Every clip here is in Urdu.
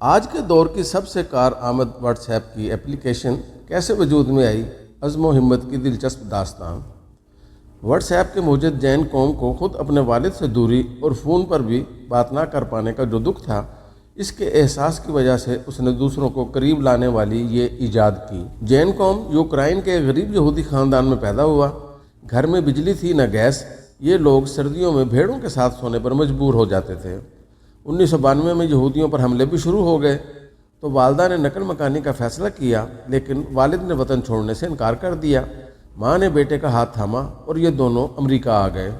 آج کے دور کی سب سے کارآمد واٹس ایپ کی ایپلیکیشن کیسے وجود میں آئی؟ عزم و ہمت کی دلچسپ داستان۔ واٹس ایپ کے موجد جین قوم کو خود اپنے والد سے دوری اور فون پر بھی بات نہ کر پانے کا جو دکھ تھا، اس کے احساس کی وجہ سے اس نے دوسروں کو قریب لانے والی یہ ایجاد کی۔ جین قوم یوکرائن کے ایک غریب یہودی خاندان میں پیدا ہوا۔ گھر میں بجلی تھی نہ گیس۔ یہ لوگ سردیوں میں بھیڑوں کے ساتھ سونے پر مجبور ہو جاتے تھے۔ 1992 میں یہودیوں پر حملے بھی شروع ہو گئے تو والدہ نے نقل مکانی کا فیصلہ کیا، لیکن والد نے وطن چھوڑنے سے انکار کر دیا۔ ماں نے بیٹے کا ہاتھ تھاما اور یہ دونوں امریکہ آ گئے۔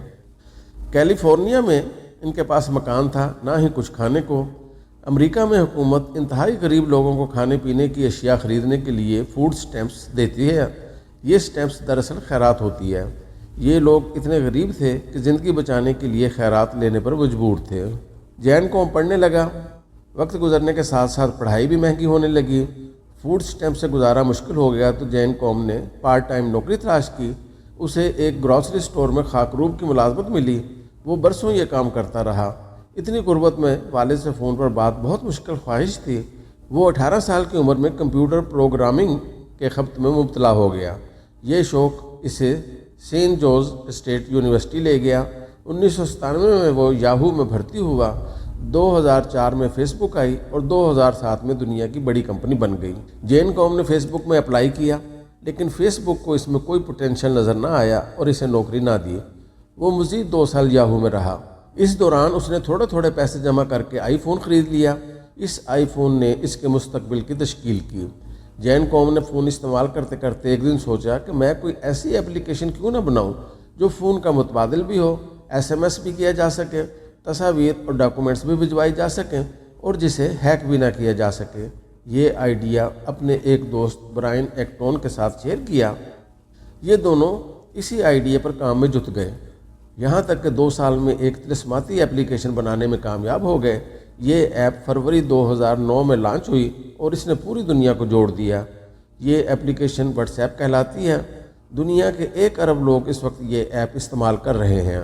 کیلیفورنیا میں ان کے پاس مکان تھا، نہ ہی کچھ کھانے کو۔ امریکہ میں حکومت انتہائی غریب لوگوں کو کھانے پینے کی اشیاء خریدنے کے لیے فوڈ سٹیمپس دیتی ہے۔ یہ سٹیمپس دراصل خیرات ہوتی ہے۔ یہ لوگ اتنے غریب تھے کہ زندگی بچانے کے لیے خیرات لینے پر مجبور تھے۔ جین قوم پڑھنے لگا۔ وقت گزرنے کے ساتھ ساتھ پڑھائی بھی مہنگی ہونے لگی۔ فوڈ سٹیمپ سے گزارا مشکل ہو گیا تو جین قوم نے پارٹ ٹائم نوکری تلاش کی۔ اسے ایک گروسری سٹور میں خاکروب کی ملازمت ملی۔ وہ برسوں یہ کام کرتا رہا۔ اتنی غربت میں والد سے فون پر بات بہت مشکل خواہش تھی۔ وہ 18 سال کی عمر میں کمپیوٹر پروگرامنگ کے خبط میں مبتلا ہو گیا۔ یہ شوق اسے سینٹ جوز اسٹیٹ یونیورسٹی لے گیا۔ 1997 میں وہ یاہو میں بھرتی ہوا۔ 2004 میں فیس بک آئی اور 2007 میں دنیا کی بڑی کمپنی بن گئی۔ جین قوم نے فیس بک میں اپلائی کیا، لیکن فیس بک کو اس میں کوئی پوٹینشل نظر نہ آیا اور اسے نوکری نہ دی۔ وہ مزید 2 سال یاہو میں رہا۔ اس دوران اس نے تھوڑے تھوڑے پیسے جمع کر کے آئی فون خرید لیا۔ اس آئی فون نے اس کے مستقبل کی تشکیل کی۔ جین قوم نے فون استعمال کرتے کرتے ایک دن سوچا کہ میں کوئی ایسی ایپلیکیشن کیوں نہ بناؤں جو فون کا متبادل بھی ہو، ایس بھی کیا جا سکے، تصاویر اور ڈاکومنٹس بھی بھجوائی جا سکیں اور جسے ہیک بھی نہ کیا جا سکے۔ یہ آئیڈیا اپنے ایک دوست برائن ایکٹون کے ساتھ شیئر کیا۔ یہ دونوں اسی آئیڈیا پر کام میں جت گئے، یہاں تک کہ 2 سال میں ایک طلسماتی ایپلیکیشن بنانے میں کامیاب ہو گئے۔ یہ ایپ فروری 2009 میں لانچ ہوئی اور اس نے پوری دنیا کو جوڑ دیا۔ یہ ایپلیکیشن واٹس ایپ کہلاتی ہے۔ دنیا کے 1 ارب لوگ اس وقت یہ ایپ استعمال کر رہے ہیں۔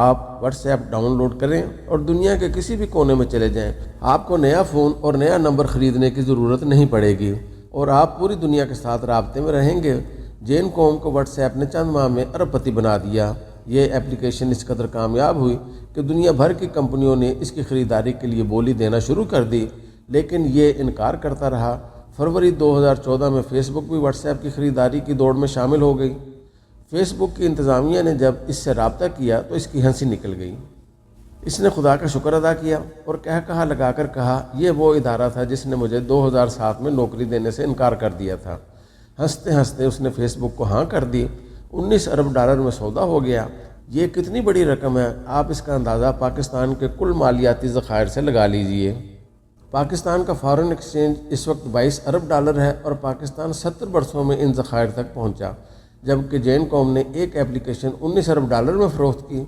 آپ واٹس ایپ ڈاؤن لوڈ کریں اور دنیا کے کسی بھی کونے میں چلے جائیں۔ آپ کو نیا فون اور نیا نمبر خریدنے کی ضرورت نہیں پڑے گی اور آپ پوری دنیا کے ساتھ رابطے میں رہیں گے۔ جین قوم کو واٹس ایپ نے چند ماہ میں ارب پتی بنا دیا۔ یہ ایپلیکیشن اس قدر کامیاب ہوئی کہ دنیا بھر کی کمپنیوں نے اس کی خریداری کے لیے بولی دینا شروع کر دی، لیکن یہ انکار کرتا رہا۔ فروری 2014 میں فیس بک بھی واٹس ایپ کی خریداری کی دوڑ میں شامل ہو گئی۔ فیس بک کی انتظامیہ نے جب اس سے رابطہ کیا تو اس کی ہنسی نکل گئی۔ اس نے خدا کا شکر ادا کیا اور کہا لگا کر کہا، یہ وہ ادارہ تھا جس نے مجھے 2007 میں نوکری دینے سے انکار کر دیا تھا۔ ہنستے ہنستے اس نے فیس بک کو ہاں کر دی۔ 19 ارب ڈالر میں سودا ہو گیا۔ یہ کتنی بڑی رقم ہے، آپ اس کا اندازہ پاکستان کے کل مالیاتی ذخائر سے لگا لیجئے۔ پاکستان کا فارن ایکسچینج اس وقت 22 ارب ڈالر ہے اور پاکستان 70 برسوں میں ان ذخائر تک پہنچا، جبکہ جین قوم نے ایک ایپلیکیشن 19 ارب ڈالر میں فروخت کی۔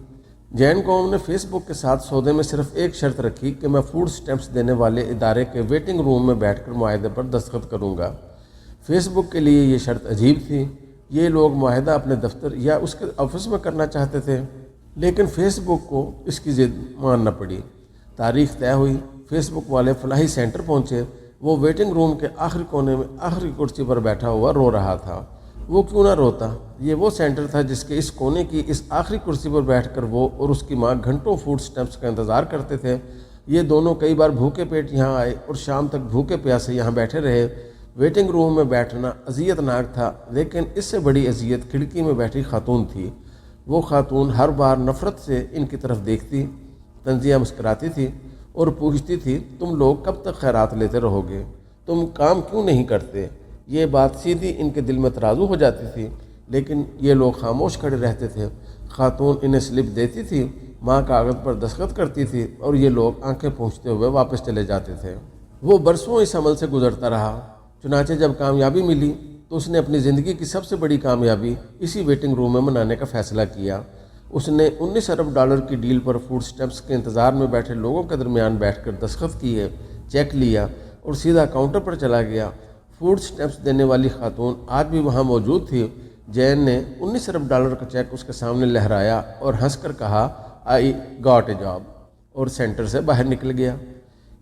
جین قوم نے فیس بک کے ساتھ سودے میں صرف ایک شرط رکھی کہ میں فوڈ سٹیمپس دینے والے ادارے کے ویٹنگ روم میں بیٹھ کر معاہدے پر دستخط کروں گا۔ فیس بک کے لیے یہ شرط عجیب تھی۔ یہ لوگ معاہدہ اپنے دفتر یا اس کے آفس میں کرنا چاہتے تھے، لیکن فیس بک کو اس کی ضد ماننا پڑی۔ تاریخ طے ہوئی۔ فیس بک والے فلاحی سینٹر پہنچے۔ وہ ویٹنگ روم کے آخری کونے میں آخری کرسی پر بیٹھا ہوا رو رہا تھا۔ وہ کیوں نہ روتا؟ یہ وہ سینٹر تھا جس کے اس کونے کی اس آخری کرسی پر بیٹھ کر وہ اور اس کی ماں گھنٹوں فوڈ سٹیمپس کا انتظار کرتے تھے۔ یہ دونوں کئی بار بھوکے پیٹ یہاں آئے اور شام تک بھوکے پیاسے یہاں بیٹھے رہے۔ ویٹنگ روم میں بیٹھنا اذیت ناک تھا، لیکن اس سے بڑی اذیت کھڑکی میں بیٹھی خاتون تھی۔ وہ خاتون ہر بار نفرت سے ان کی طرف دیکھتی، طنزیہ مسکراتی تھی اور پوچھتی تھی، تم لوگ کب تک خیرات لیتے رہو گے؟ تم کام کیوں نہیں کرتے؟ یہ بات سیدھی ان کے دل میں ترازو ہو جاتی تھی، لیکن یہ لوگ خاموش کھڑے رہتے تھے۔ خاتون انہیں سلپ دیتی تھی، ماں کاغذ پر دستخط کرتی تھی اور یہ لوگ آنکھیں پوچھتے ہوئے واپس چلے جاتے تھے۔ وہ برسوں اس عمل سے گزرتا رہا۔ چنانچہ جب کامیابی ملی تو اس نے اپنی زندگی کی سب سے بڑی کامیابی اسی ویٹنگ روم میں منانے کا فیصلہ کیا۔ اس نے 19 ارب ڈالر کی ڈیل پر فوڈ سٹیمپس کے انتظار میں بیٹھے لوگوں کے درمیان بیٹھ کر دستخط کیے، چیک لیا اور سیدھا کاؤنٹر پر چلا گیا۔ فوڈ سٹیمپس دینے والی خاتون آج بھی وہاں موجود تھی۔ جین نے 19 ارب ڈالر کا چیک اس کے سامنے لہرایا اور ہنس کر کہا، آئی گاٹ اے جاب، اور سینٹر سے باہر نکل گیا۔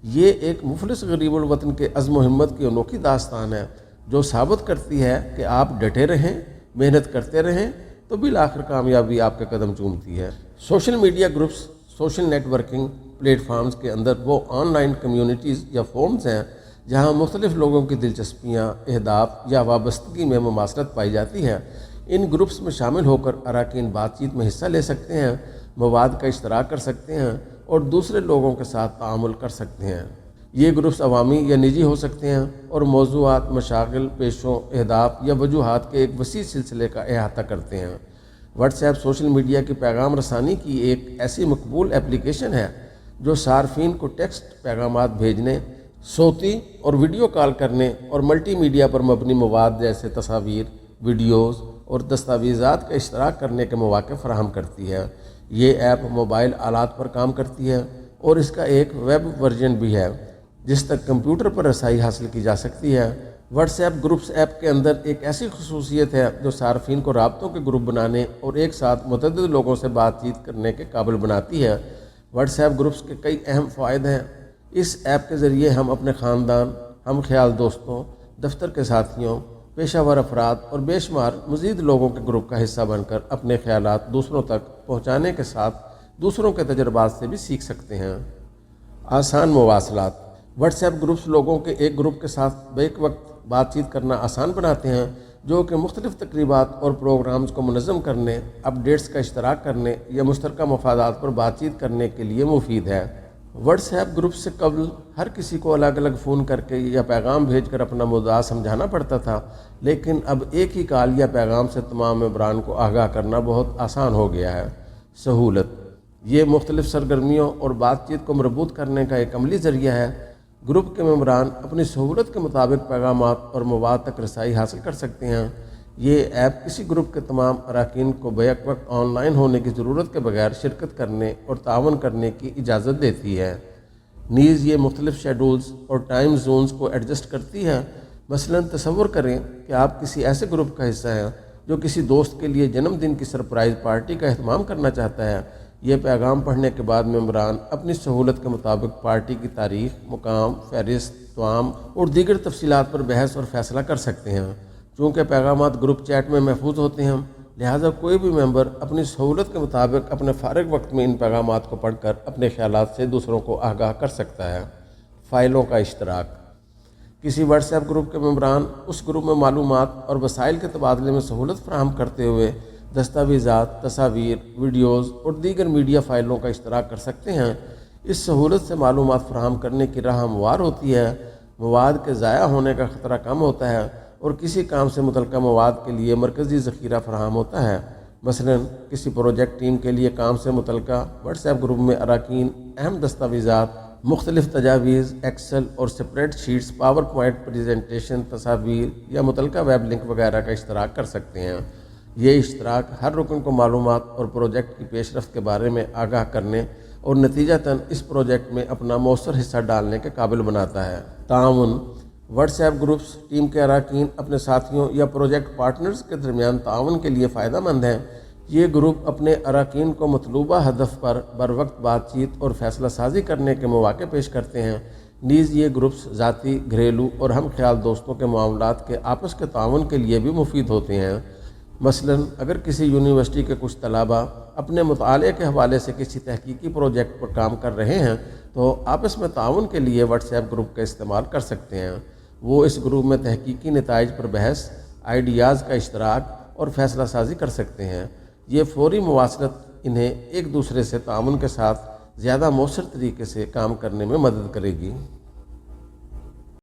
یہ ایک مفلس غریب الوطن کے عزم و ہمت کی انوکھی داستان ہے جو ثابت کرتی ہے کہ آپ ڈٹے رہیں، محنت کرتے رہیں تو بالآخر کامیابی آپ کے قدم چومتی ہے۔ Social media groups, social networking platforms کے اندر وہ آن لائن کمیونٹیز یا فورمز ہیں جہاں مختلف لوگوں کی دلچسپیاں، اہداف یا وابستگی میں مماثلت پائی جاتی ہے۔ ان گروپس میں شامل ہو کر اراکین بات چیت میں حصہ لے سکتے ہیں، مواد کا اشتراک کر سکتے ہیں اور دوسرے لوگوں کے ساتھ تعامل کر سکتے ہیں۔ یہ گروپس عوامی یا نجی ہو سکتے ہیں اور موضوعات، مشاغل، پیشوں، اہداف یا وجوہات کے ایک وسیع سلسلے کا احاطہ کرتے ہیں۔ واٹس ایپ سوشل میڈیا کی پیغام رسانی کی ایک ایسی مقبول ایپلیکیشن ہے جو صارفین کو ٹیکسٹ پیغامات بھیجنے، صوتی اور ویڈیو کال کرنے اور ملٹی میڈیا پر مبنی مواد جیسے تصاویر، ویڈیوز اور دستاویزات کا اشتراک کرنے کے مواقع فراہم کرتی ہے۔ یہ ایپ موبائل آلات پر کام کرتی ہے اور اس کا ایک ویب ورژن بھی ہے جس تک کمپیوٹر پر رسائی حاصل کی جا سکتی ہے۔ واٹس ایپ گروپس ایپ کے اندر ایک ایسی خصوصیت ہے جو صارفین کو رابطوں کے گروپ بنانے اور ایک ساتھ متعدد لوگوں سے بات چیت کرنے کے قابل بناتی ہے۔ واٹس ایپ گروپس کے کئی اہم فوائد ہیں۔ اس ایپ کے ذریعے ہم اپنے خاندان، ہم خیال دوستوں، دفتر کے ساتھیوں، پیشہ ور افراد اور بے شمار مزید لوگوں کے گروپ کا حصہ بن کر اپنے خیالات دوسروں تک پہنچانے کے ساتھ دوسروں کے تجربات سے بھی سیکھ سکتے ہیں۔ آسان مواصلات۔ واٹس ایپ گروپس لوگوں کے ایک گروپ کے ساتھ بیک وقت بات چیت کرنا آسان بناتے ہیں، جو کہ مختلف تقریبات اور پروگرامز کو منظم کرنے، اپ ڈیٹس کا اشتراک کرنے یا مشترکہ مفادات پر بات چیت کرنے کے لیے مفید ہے۔ واٹس ایپ گروپ سے قبل ہر کسی کو الگ الگ فون کر کے یا پیغام بھیج کر اپنا مدعا سمجھانا پڑتا تھا، لیکن اب ایک ہی کال یا پیغام سے تمام ممبران کو آگاہ کرنا بہت آسان ہو گیا ہے۔ سہولت۔ یہ مختلف سرگرمیوں اور بات چیت کو مربوط کرنے کا ایک عملی ذریعہ ہے۔ گروپ کے ممبران اپنی سہولت کے مطابق پیغامات اور مواد تک رسائی حاصل کر سکتے ہیں۔ یہ ایپ کسی گروپ کے تمام اراکین کو بیک وقت آن لائن ہونے کی ضرورت کے بغیر شرکت کرنے اور تعاون کرنے کی اجازت دیتی ہے۔ نیز یہ مختلف شیڈولز اور ٹائم زونز کو ایڈجسٹ کرتی ہے۔ مثلاً تصور کریں کہ آپ کسی ایسے گروپ کا حصہ ہیں جو کسی دوست کے لیے جنم دن کی سرپرائز پارٹی کا اہتمام کرنا چاہتا ہے۔ یہ پیغام پڑھنے کے بعد ممبران اپنی سہولت کے مطابق پارٹی کی تاریخ، مقام، فہرست، طعام اور دیگر تفصیلات پر بحث اور فیصلہ کر سکتے ہیں۔ چونکہ پیغامات گروپ چیٹ میں محفوظ ہوتے ہیں، لہٰذا کوئی بھی ممبر اپنی سہولت کے مطابق اپنے فارغ وقت میں ان پیغامات کو پڑھ کر اپنے خیالات سے دوسروں کو آگاہ کر سکتا ہے۔ فائلوں کا اشتراک۔ کسی واٹس ایپ گروپ کے ممبران اس گروپ میں معلومات اور وسائل کے تبادلے میں سہولت فراہم کرتے ہوئے دستاویزات، تصاویر، ویڈیوز اور دیگر میڈیا فائلوں کا اشتراک کر سکتے ہیں۔ اس سہولت سے معلومات فراہم کرنے کی راہ ہموار ہوتی ہے، مواد کے ضائع ہونے کا خطرہ کم ہوتا ہے اور کسی کام سے متعلقہ مواد کے لیے مرکزی ذخیرہ فراہم ہوتا ہے۔ مثلاً کسی پروجیکٹ ٹیم کے لیے کام سے متعلقہ واٹس ایپ گروپ میں اراکین اہم دستاویزات، مختلف تجاویز، ایکسل اور spread sheets, power point presentation, تصاویر یا متعلقہ ویب لنک وغیرہ کا اشتراک کر سکتے ہیں۔ یہ اشتراک ہر رکن کو معلومات اور پروجیکٹ کی پیش رفت کے بارے میں آگاہ کرنے اور نتیجتاً اس پروجیکٹ میں اپنا مؤثر حصہ ڈالنے کے قابل بناتا ہے۔ تعاون۔ واٹس ایپ گروپس ٹیم کے اراکین اپنے ساتھیوں یا پروجیکٹ پارٹنرز کے درمیان تعاون کے لیے فائدہ مند ہیں۔ یہ گروپ اپنے اراکین کو مطلوبہ ہدف پر بروقت بات چیت اور فیصلہ سازی کرنے کے مواقع پیش کرتے ہیں۔ نیز یہ گروپس ذاتی، گھریلو اور ہم خیال دوستوں کے معاملات کے آپس کے تعاون کے لیے بھی مفید ہوتے ہیں۔ مثلاً اگر کسی یونیورسٹی کے کچھ طلباء اپنے مطالعے کے حوالے سے کسی تحقیقی پروجیکٹ پر کام کر رہے ہیں تو آپس میں تعاون کے لیے واٹس ایپ گروپ کا استعمال کر سکتے ہیں۔ وہ اس گروپ میں تحقیقی نتائج پر بحث، آئیڈیاز کا اشتراک اور فیصلہ سازی کر سکتے ہیں۔ یہ فوری مواصلت انہیں ایک دوسرے سے تعاون کے ساتھ زیادہ مؤثر طریقے سے کام کرنے میں مدد کرے گی۔